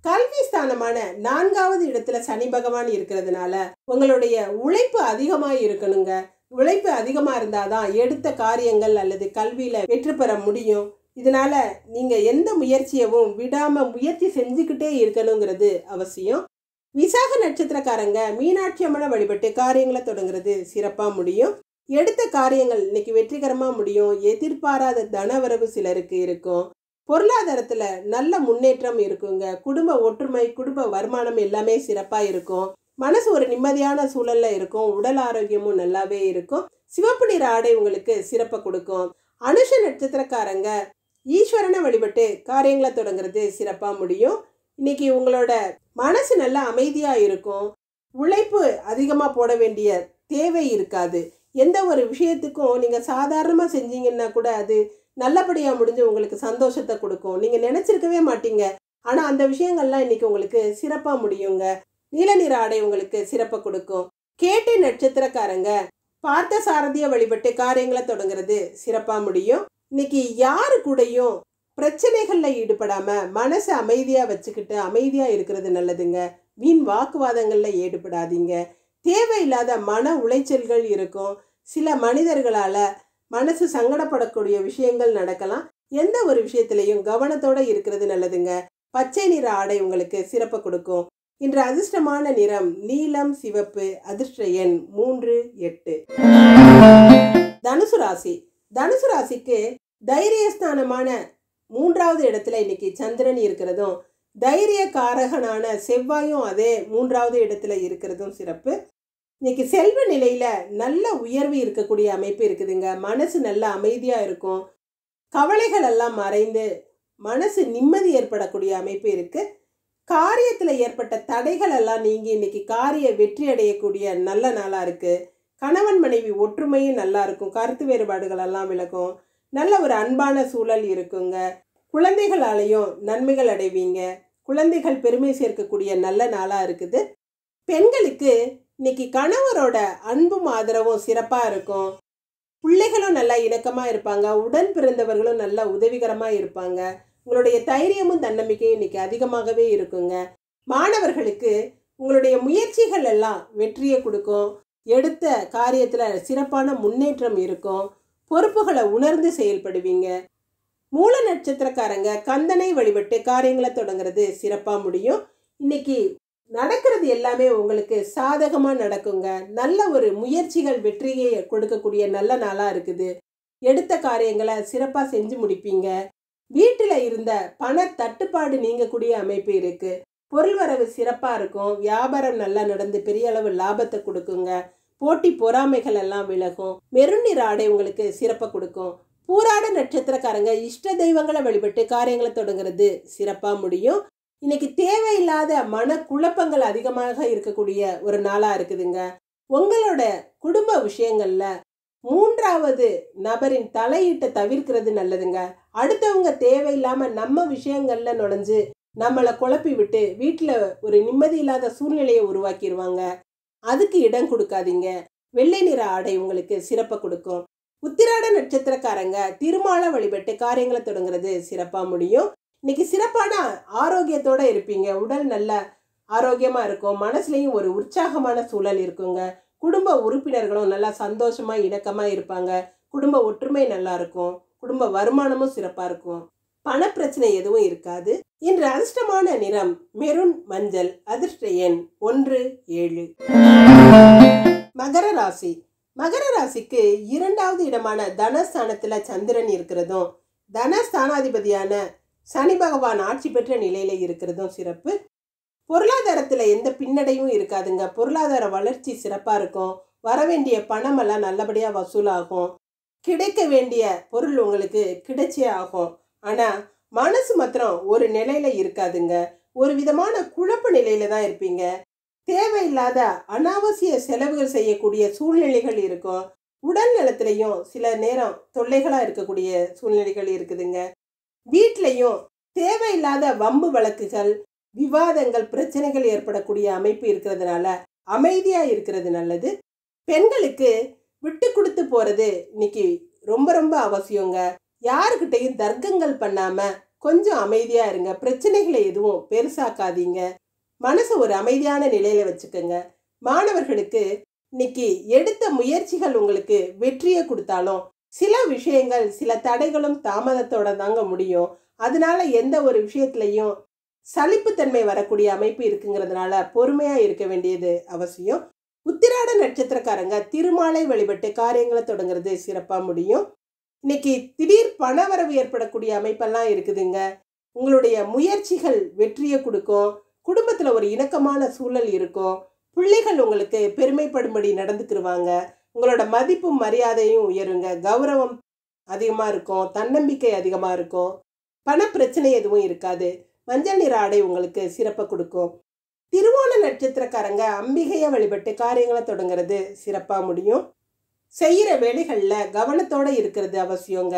கல்வி ஸ்தானமான 4வது இடத்துல சனி பகவான் இருக்கிறதுனால உங்களுடைய உழைப்பு அதிகமா இருக்கணுங்க. உழைப்பு அதிகமா இருந்தாதான் எடுத்த காரியங்கள் அல்லது கல்வியில வெற்றி பெற முடியும். இதனால நீங்க எந்த முயற்சியவும் விடாம முயற்சி செஞ்சுக்கிட்டே இருக்கணுங்கிறது அவசியம். விசாக நட்சத்திரக்காரங்க மீனாட்சி அம்மனை வழிபட்டு காரியங்களை தொடங்குறது சிறப்பா முடியும். எடுத்த காரியங்கள் இன்னைக்கு வெற்றிகரமா முடியும். எதிர்பாராத தனவரவு சிலருக்கு இருக்கும். பொருளாதாரத்துல நல்ல முன்னேற்றம் இருக்குங்க. குடும்ப ஒற்றுமை, குடும்ப வருமானம் எல்லாமே சிறப்பா இருக்கும். மனசு ஒரு நிம்மதியான சூழல்ல இருக்கும். உடல் ஆரோக்கியமும் நல்லாவே இருக்கும். சிவப்பு நிற ஆடை உங்களுக்கு சிறப்பை கொடுக்கும். அனுஷ நட்சத்திரக்காரங்க ஈஸ்வரனை வழிபட்டு காரியங்களை தொடங்குறது சிறப்பா முடியும். இன்னைக்கு உங்களோட மனசு நல்லா அமைதியா இருக்கும். உழைப்பு அதிகமா போட வேண்டிய தேவை இருக்காது. எந்த ஒரு விஷயத்துக்கும் நீங்க சாதாரணமா செஞ்சீங்கன்னா கூட அது நல்லபடியா முடிஞ்சு உங்களுக்கு சந்தோஷத்தை கொடுக்கும். நீங்க நினைச்சிருக்கவே மாட்டீங்க. ஆனா அந்த விஷயங்கள்லாம் இன்னைக்கு உங்களுக்கு சிறப்பா முடியுங்க. நீல நிற ஆடை உங்களுக்கு சிறப்பை கொடுக்கும். கேட்டை நட்சத்திரக்காரங்க பார்த்த சாரதியை வழிபட்டு காரியங்களை தொடங்குறது சிறப்பா முடியும். இன்னைக்கு யாரு கூடயும் பிரச்சனைகள்ல ஈடுபடாம மனசை அமைதியா வச்சுக்கிட்டு அமைதியா இருக்கிறது நல்லதுங்க. வீண் வாக்குவாதங்கள்ல ஈடுபடாதீங்க. தேவையில்லாத மன உளைச்சல்கள் இருக்கும். சில மனிதர்களால மனசு சங்கடப்படக்கூடிய விஷயங்கள் நடக்கலாம். எந்த ஒரு விஷயத்திலையும் கவனத்தோட இருக்கிறது நல்லதுங்க. பச்சை நிற ஆடை உங்களுக்கு சிறப்பை கொடுக்கும். இன்று அதிர்ஷ்டமான நிறம் நீலம், சிவப்பு. அதிர்ஷ்ட எண் 3, 8. தனுசு ராசி. தனுசு ராசிக்கு தைரியஸ்தானமான 3வது இடத்துல இன்னைக்கு சந்திரன் இருக்கிறதும், தைரிய காரகனான செவ்வாயும் அதே 3வது இடத்துல இருக்கிறதும் சிறப்பு. இன்னைக்கு செல்வ நிலையில நல்ல உயர்வு இருக்கக்கூடிய அமைப்பு இருக்குதுங்க. மனசு நல்ல அமைதியா இருக்கும். கவலைகள் எல்லாம் மறைந்து மனசு நிம்மதி ஏற்படக்கூடிய அமைப்பு இருக்கு. காரியத்துல ஏற்பட்ட தடைகள் எல்லாம் நீங்கி இன்னைக்கு காரிய வெற்றி அடையக்கூடிய நல்ல நாளா இருக்கு. கணவன் மனைவி ஒற்றுமையும் நல்லா இருக்கும். கருத்து வேறுபாடுகள் எல்லாம் விலகும். நல்ல ஒரு அன்பான சூழல் இருக்குங்க. குழந்தைகளாலையும் நன்மைகள் அடைவீங்க. குழந்தைகள் பெருமை சேர்க்கக்கூடிய நல்ல நாளா இருக்குது. பெண்களுக்கு இன்னைக்கு கணவரோட அன்பும் ஆதரவும் சிறப்பா இருக்கும். பிள்ளைகளும் நல்லா இணக்கமா இருப்பாங்க. உடன் பிறந்தவர்களும் நல்லா உதவிகரமா இருப்பாங்க. உங்களுடைய தைரியமும் தன்னம்பிக்கையும் இன்னைக்கு அதிகமாகவே இருக்குங்க. மாணவர்களுக்கு உங்களுடைய முயற்சிகள் எல்லாம் வெற்றியை கொடுக்கும். எடுத்த காரியத்துல சிறப்பான முன்னேற்றம் இருக்கும். பொறுப்புகளை உணர்ந்து செயல்படுவீங்க. மூல நட்சத்திரக்காரங்க கந்தனை வழிபட்டு காரியங்களை தொடங்குறது சிறப்பா முடியும். இன்னைக்கு நடக்கிறது எல்லாமே உங்களுக்கு சாதகமா நடக்குங்க. நல்ல ஒரு முயற்சிகள் வெற்றியை கொடுக்கக்கூடிய நல்ல நாளா இருக்குது. எடுத்த காரியங்களை சிறப்பா செஞ்சு முடிப்பீங்க. வீட்டுல இருந்த பண தட்டுப்பாடு நீங்கக்கூடிய அமைப்பு இருக்கு. பொருள் வரவு சிறப்பா இருக்கும். வியாபாரம் நல்லா நடந்து பெரிய அளவு லாபத்தை கொடுக்குங்க. போட்டி பொறாமைகள் எல்லாம் விலகும். மெருன் நிற ஆடை உங்களுக்கு சிறப்பை கொடுக்கும். பூராட நட்சத்திரக்காரங்க இஷ்ட தெய்வங்களை வழிபட்டு காரியங்களை தொடங்குறது சிறப்பா முடியும். இன்னைக்கு தேவையில்லாத மன குழப்பங்கள் அதிகமாக இருக்கக்கூடிய ஒரு நாளா இருக்குதுங்க. உங்களோட குடும்ப விஷயங்கள்ல 3வது நபரின் தலையீட்டை தவிர்க்கிறது நல்லதுங்க. அடுத்தவங்க தேவையில்லாம நம்ம விஷயங்கள்ல நுழைஞ்சு நம்மளை குழப்பி விட்டு வீட்டுல ஒரு நிம்மதி இல்லாத சூழ்நிலையை உருவாக்கிடுவாங்க. அதுக்கு இடம் கொடுக்காதீங்க. வெள்ளை நிற ஆடை உங்களுக்கு சிறப்பை கொடுக்கும். உத்திராட நட்சத்திரக்காரங்க திருமால வழிபட்டு காரியங்களை தொடங்குறது சிறப்பா முடியும். இன்னைக்கு சிறப்பான ஆரோக்கியத்தோட இருப்பீங்க. உடல் நல்ல ஆரோக்கியமா இருக்கும். மனசுலயும் ஒரு உற்சாகமான சூழல் இருக்குங்க. குடும்ப உறுப்பினர்களும் நல்லா சந்தோஷமா இணக்கமா இருப்பாங்க. குடும்ப ஒற்றுமை நல்லா இருக்கும். குடும்ப வருமானமும் சிறப்பா இருக்கும். பணப்பிரச்சனை எதுவும் இருக்காது. இன்று அதிர்ஷ்டமான நிறம் மெருன், மஞ்சள். அதிர்ஷ்ட எண் 1, 7. மகர ராசி. மகர ராசிக்கு 2வது இடமான தனஸ்தானத்துல சந்திரன் இருக்கிறதும், தனஸ்தானாதிபதியான சனி பகவான் ஆட்சி பெற்ற நிலையில இருக்கிறதும் சிறப்பு. பொருளாதாரத்துல எந்த பின்னடையும் இருக்காதுங்க. பொருளாதார வளர்ச்சி சிறப்பா இருக்கும். வரவேண்டிய பணம் எல்லாம் நல்லபடியா வசூலாகும். கிடைக்க வேண்டிய பொருள் உங்களுக்கு கிடைச்சே ஆகும். ஆனா மனசு மாத்திரம் ஒரு நிலையில இருக்காதுங்க. ஒரு விதமான குழப்ப நிலையில தான் இருப்பீங்க. தேவையில்லாத அனாவசிய செலவுகள் செய்யக்கூடிய சூழ்நிலைகள் இருக்கும். உடல் நலத்திலையும் சில நேரம் தொல்லைகளா இருக்கக்கூடிய சூழ்நிலைகள் இருக்குதுங்க. வீட்லையும் தேவையில்லாத வம்பு வழக்குகள், விவாதங்கள், பிரச்சனைகள் ஏற்படக்கூடிய அமைப்பு இருக்கிறதுனால அமைதியா இருக்கிறது நல்லது. பெண்களுக்கு விட்டு கொடுத்து போறது இன்னைக்கு ரொம்ப ரொம்ப அவசியங்க. யாருக்கிட்டையும் தர்க்கங்கள் பண்ணாம கொஞ்சம் அமைதியா இருங்க. பிரச்சனைகளை எதுவும் பெருசாக்காதீங்க. மனசு ஒரு அமைதியான நிலையில வச்சுக்கோங்க. மாணவர்களுக்கு இன்னைக்கு எடுத்த முயற்சிகள் உங்களுக்கு வெற்றியை கொடுத்தாலும் சில விஷயங்கள் சில தடைகளும் தாமதத்தோட தாங்க முடியும். அதனால எந்த ஒரு விஷயத்திலையும் சலிப்புத்தன்மை வரக்கூடிய அமைப்பு இருக்குங்கிறதுனால பொறுமையா இருக்க வேண்டியது அவசியம். உத்திராட நட்சத்திரக்காரங்க திருமாலை வழிபட்டு காரியங்களை தொடங்குறது சிறப்பா முடியும். இன்னைக்கு திடீர் பணவரவு ஏற்படக்கூடிய அமைப்பெல்லாம் இருக்குதுங்க. உங்களுடைய முயற்சிகள் வெற்றியை கொடுக்கும். குடும்பத்துல ஒரு இணக்கமான சூழல் இருக்கும். பிள்ளைகள் உங்களுக்கு பெருமைப்படும்படி நடந்துக்கிருவாங்க. உங்களோட மதிப்பும் மரியாதையும் உயருங்க. கௌரவம் அதிகமா இருக்கும். தன்னம்பிக்கை அதிகமா இருக்கும். பண பிரச்சனை எதுவும் இருக்காது. மஞ்சள் நிற ஆடை உங்களுக்கு சிறப்பை கொடுக்கும். திருவோண நட்சத்திரக்காரங்க அம்பிகையை வழிபட்டு காரியங்களை தொடங்குறது சிறப்பா முடியும். செய்யற வேலைகள்ல கவனத்தோட இருக்கிறது அவசியங்க.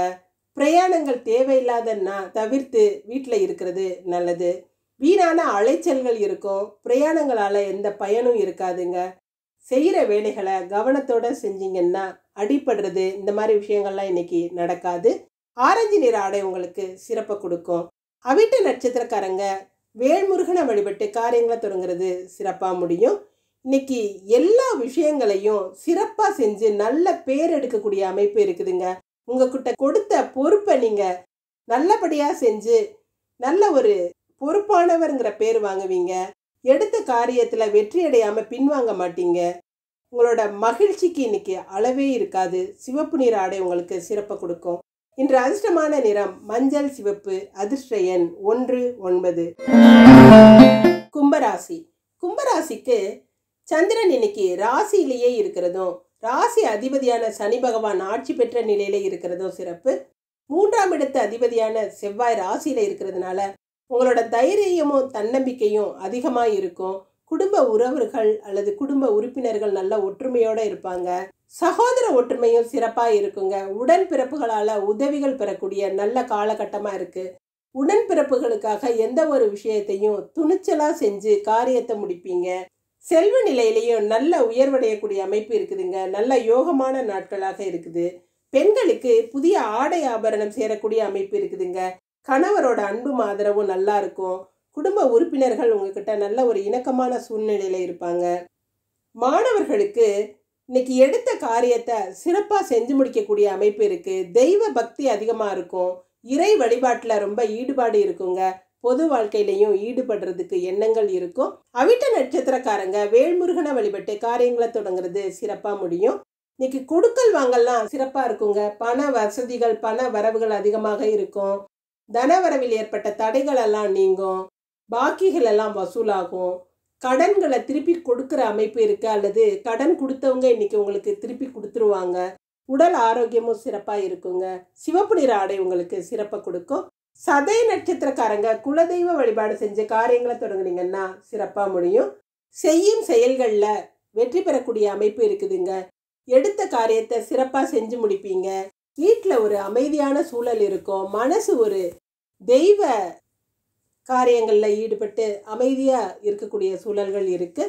பிரயாணங்கள் தேவையில்லாதன்னா தவிர்த்து வீட்டுல இருக்கிறது நல்லது. வீணான அலைச்சல்கள் இருக்கும். பிரயாணங்களால எந்த பயனும் இருக்காதுங்க. செய்யற வேலைகளை கவனத்தோட செஞ்சீங்கன்னா அடிபடுறது இந்த மாதிரி விஷயங்கள்லாம் இன்னைக்கு நடக்காது. ஆரஞ்சு நிற ஆடை உங்களுக்கு சிறப்பை கொடுக்கும். அவிட்ட நட்சத்திரக்காரங்க வேல்முருகனை வழிபட்டு காரியங்களை தொடங்குறது சிறப்பா முடியும். இன்னைக்கு எல்லா விஷயங்களையும் சிறப்பா செஞ்சு நல்ல பேர் எடுக்கக்கூடிய அமைப்பு இருக்குதுங்க. உங்ககிட்ட கொடுத்த பொறுப்பை நீங்க நல்லபடியா செஞ்சு நல்ல ஒரு பொறுப்பானவர்ங்கிற பேர் வாங்குவீங்க. எடுத்த காரியத்துல வெற்றி அடையாம பின்வாங்க மாட்டீங்க. உங்களோட மகிழ்ச்சிக்கு இன்னைக்கு அளவே இருக்காது. சிவப்பு நிற ஆடை உங்களுக்கு சிறப்பை கொடுக்கும். இன்று அதிர்ஷ்டமான நிறம் மஞ்சள் சிவப்பு. அதிர்ஷ்ட எண் 1 9. கும்பராசி. கும்பராசிக்கு சந்திரன் இன்னைக்கு ராசியிலேயே இருக்கிறதும் ராசி அதிபதியான சனி பகவான் ஆட்சி பெற்ற நிலையில இருக்கிறதும் சிறப்பு. 3ஆம் இடத்து அதிபதியான செவ்வாய் ராசியில இருக்கிறதுனால உங்களோட தைரியமும் தன்னம்பிக்கையும் அதிகமா இருக்கும். குடும்ப உறவுகள் அல்லது குடும்ப உறுப்பினர்கள் நல்ல ஒற்றுமையோட இருப்பாங்க. சகோதர ஒற்றுமையும் சிறப்பா இருக்குங்க. உடன்பிறப்புகளால உதவிகள் பெறக்கூடிய நல்ல காலகட்டமா இருக்கு. உடன்பிறப்புகளுக்காக எந்த ஒரு விஷயத்தையும் துணிச்சலா செஞ்சு காரியத்தை முடிப்பீங்க. செல்வ நிலையிலையும் நல்ல உயர்வடையக்கூடிய அமைப்பு இருக்குதுங்க. நல்ல யோகமான நாட்களாக இருக்குது. பெண்களுக்கு புதிய ஆடை ஆபரணம் சேரக்கூடிய அமைப்பு இருக்குதுங்க. கணவரோட அன்பும் ஆதரவும் நல்லா இருக்கும். குடும்ப உறுப்பினர்கள் உங்ககிட்ட நல்ல ஒரு இணக்கமான சூழ்நிலையில இருப்பாங்க. மாணவர்களுக்கு இன்னைக்கு எடுத்த காரியத்தை சிறப்பா செஞ்சு முடிக்கக்கூடிய அமைப்பு இருக்கு. தெய்வ பக்தி அதிகமா இருக்கும். இறை வழிபாட்டுல ரொம்ப ஈடுபாடு இருக்குங்க. பொது வாழ்க்கையிலையும் ஈடுபடுறதுக்கு எண்ணங்கள் இருக்கும். அவிட்ட நட்சத்திரக்காரங்க வேல்முருகனை வழிபட்டு காரியங்களை தொடங்குறது சிறப்பா முடியும். இன்னைக்கு கொடுக்கல் வாங்கல்லாம் சிறப்பா இருக்குங்க. பண வசதிகள் பண வரவுகள் அதிகமாக இருக்கும். தனவரவில் ஏற்பட்ட தடைகள் எல்லாம் நீங்கும். பாக்கிகள் எல்லாம் வசூலாகும். கடன்களை திருப்பி கொடுக்கிற அமைப்பு இருக்கு. அல்லது கடன் கொடுத்தவங்க இன்னைக்கு உங்களுக்கு திருப்பி கொடுத்துருவாங்க. உடல் ஆரோக்கியமும் சிறப்பா இருக்குங்க. சிவப்பு நிற ஆடை உங்களுக்கு சிறப்பை கொடுக்கும். சதய நட்சத்திரக்காரங்க குலதெய்வ வழிபாடு செஞ்சு காரியங்களை தொடங்குனீங்கன்னா சிறப்பா முடியும். செய்யும் செயல்கள்ல வெற்றி பெறக்கூடிய அமைப்பு இருக்குதுங்க. எடுத்த காரியத்தை சிறப்பா செஞ்சு முடிப்பீங்க. வீட்டுல ஒரு அமைதியான சூழல் இருக்கும். மனசு ஒரு தெய்வ காரியங்கள்ல ஈடுபட்டு அமைதியா இருக்கக்கூடிய சூழல்கள் இருக்கு.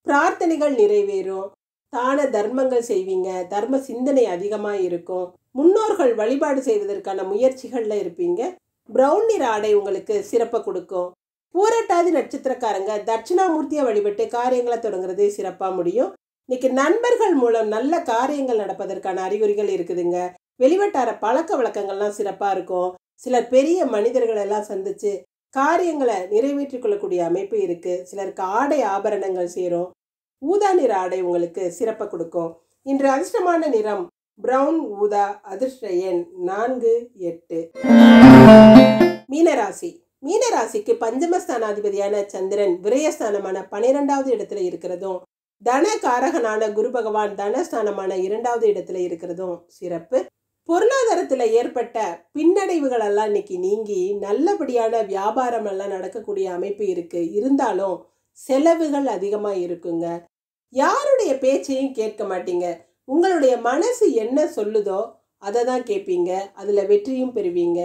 பிரார்த்தனைகள் நிறைவேறும். தான தர்மங்கள் செய்வீங்க. தர்ம சிந்தனை அதிகமா இருக்கும். முன்னோர்கள் வழிபாடு செய்வதற்கான முயற்சிகள்ல இருப்பீங்க. பிரவுன் நிற ஆடை உங்களுக்கு சிறப்பை கொடுக்கும். பூரட்டாதி நட்சத்திரக்காரங்க தட்சிணாமூர்த்தியை வழிபட்டு காரியங்களை தொடங்குறது சிறப்பா முடியும். இன்னைக்கு நண்பர்கள் மூலம் நல்ல காரியங்கள் நடப்பதற்கான அறிகுறிகள் இருக்குதுங்க. வெளிவட்டார பழக்க வழக்கங்கள்லாம் சிறப்பா இருக்கும். சிலர் பெரிய மனிதர்கள் எல்லாம் சந்திச்சு காரியங்களை நிறைவேற்றிக் கொள்ளக்கூடிய அமைப்பு இருக்கு. சிலருக்கு ஆடை ஆபரணங்கள் சேரும். ஊதா நிற ஆடை உங்களுக்கு சிறப்பை கொடுக்கும். இன்று அதிர்ஷ்டமான நிறம் பிரவுன் ஊதா. அதிர்ஷ்ட எண் 4 8. மீனராசி. மீனராசிக்கு பஞ்சமஸ்தானாதிபதியான சந்திரன் விரயஸ்தானமான 12வது இடத்துல இருக்கிறதும் தன காரகனான குரு பகவான் தனஸ்தானமான 2வது இடத்துல இருக்கிறதும் சிறப்பு. பொருளாதாரத்துல ஏற்பட்ட பின்னடைவுகள் எல்லாம் இன்னைக்கு நீங்கி நல்லபடியான வியாபாரம் எல்லாம் நடக்கக்கூடிய அமைப்பு இருக்கு. இருந்தாலும் செலவுகள் அதிகமா இருக்குங்க. யாருடைய பேச்சையும் கேட்க மாட்டீங்க. உங்களுடைய மனசு என்ன சொல்லுதோ அதை தான் கேட்பீங்க. அதுல வெற்றியும் பெறுவீங்க.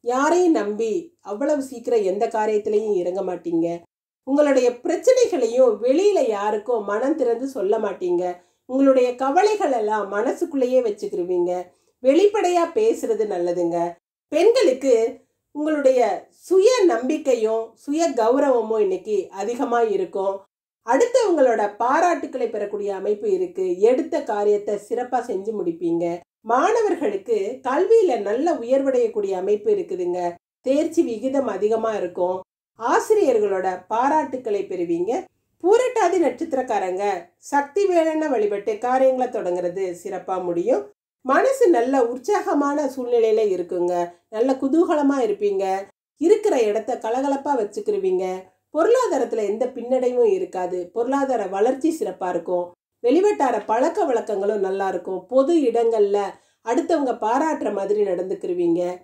யாரையும் நம்பி அவ்வளவு சீக்கிரம் எந்த காரியத்திலையும் இறங்க மாட்டீங்க. உங்களுடைய பிரச்சனைகளையும் வெளியில யாருக்கும் மனம் திறந்து சொல்ல மாட்டீங்க. உங்களுடைய கவலைகள் எல்லாம் மனசுக்குள்ளேயே வச்சுக்கிருவீங்க. வெளிப்படையா பேசுறது நல்லதுங்க. பெண்களுக்கு உங்களுடைய சுய நம்பிக்கையும் சுய கௌரவமும் இன்னைக்கு அதிகமா இருக்கும். அடுத்தவங்களோட பாராட்டுக்களை பெறக்கூடிய அமைப்பு இருக்கு. எடுத்த காரியத்தை சிறப்பா செஞ்சு முடிப்பீங்க. மாணவர்களுக்கு கல்வியில நல்ல உயர்வடையக்கூடிய அமைப்பு இருக்குதுங்க. தேர்ச்சி விகிதம் அதிகமா இருக்கும். ஆசிரியர்களோட பாராட்டுக்களை பெறுவீங்க. பூரட்டாதி நட்சத்திரக்காரங்க சக்தி வேலனை வழிபட்டு காரியங்களை தொடங்குறது சிறப்பா முடியும். மனசு நல்ல உற்சாகமான சூழ்நிலையில இருக்குங்க. நல்ல குதூகலமா இருப்பீங்க. இருக்கிற இடத்த கலகலப்பா வச்சுக்கிருவீங்க. பொருளாதாரத்துல எந்த பின்னடைவும் இருக்காது. பொருளாதார வளர்ச்சி சிறப்பா இருக்கும். வெளிவட்டார பழக்க வழக்கங்களும் நல்லா இருக்கும். பொது இடங்கள்ல அடுத்தவங்க பாராட்டுற மாதிரி நடந்துக்கிருவீங்க.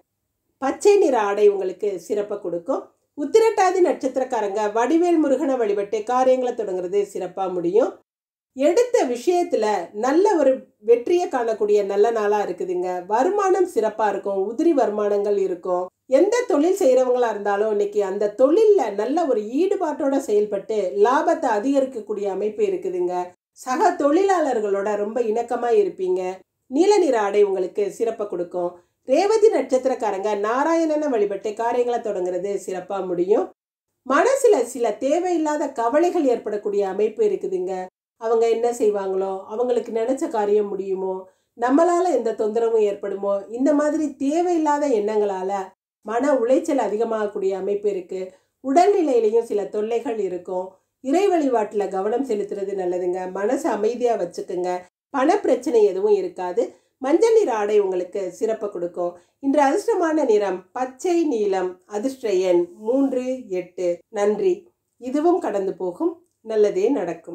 பச்சை நிற ஆடை உங்களுக்கு சிறப்பை கொடுக்கும். உத்திரட்டாதி நட்சத்திரக்காரங்க வடிவேல் முருகனை வழிபட்டு காரியங்களை தொடங்குறது சிறப்பா முடியும். எடுத்த விஷயத்துல நல்ல ஒரு வெற்றியை காணக்கூடிய நல்ல நாளா இருக்குதுங்க. வருமானம் சிறப்பா இருக்கும். உதிரி வருமானங்கள் இருக்கும். எந்த தொழில் செய்யறவங்களா இருந்தாலும் இன்னைக்கு அந்த தொழில்ல நல்ல ஒரு ஈடுபாட்டோட செயல்பட்டு லாபத்தை அதிகரிக்கக்கூடிய அமைப்பு இருக்குதுங்க. சக தொழிலாளர்களோட ரொம்ப இணக்கமா இருப்பீங்க. நீல நிற ஆடை உங்களுக்கு சிறப்பை கொடுக்கும். ரேவதி நட்சத்திரக்காரங்க நாராயணனை வழிபட்டு காரியங்களை தொடங்குறது சிறப்பா முடியும். மனசுல சில தேவையில்லாத கவலைகள் ஏற்படக்கூடிய அமைப்பு இருக்குதுங்க. அவங்க என்ன செய்வாங்களோ, அவங்களுக்கு நினைச்ச காரியம் முடியுமோ, நம்மளால எந்த தொந்தரவும் ஏற்படுமோ, இந்த மாதிரி தேவையில்லாத எண்ணங்களால மன உளைச்சல் அதிகமாகக்கூடிய அமைப்பு இருக்கு. உடல்நிலையிலையும் சில தொல்லைகள் இருக்கும். இறை வழிபாட்டுல கவனம் செலுத்துறது நல்லதுங்க. மனசை அமைதியா வச்சுக்குங்க. பண பிரச்சனை எதுவும் இருக்காது. மஞ்சள் நிற ஆடை உங்களுக்கு சிறப்பை கொடுக்கும். இன்று அதிர்ஷ்டமான நிறம் பச்சை நீலம். அதிர்ஷ்ட எண் 3, 8. நன்றி. இதுவும் கடந்து போகும். நல்லதே நடக்கும்.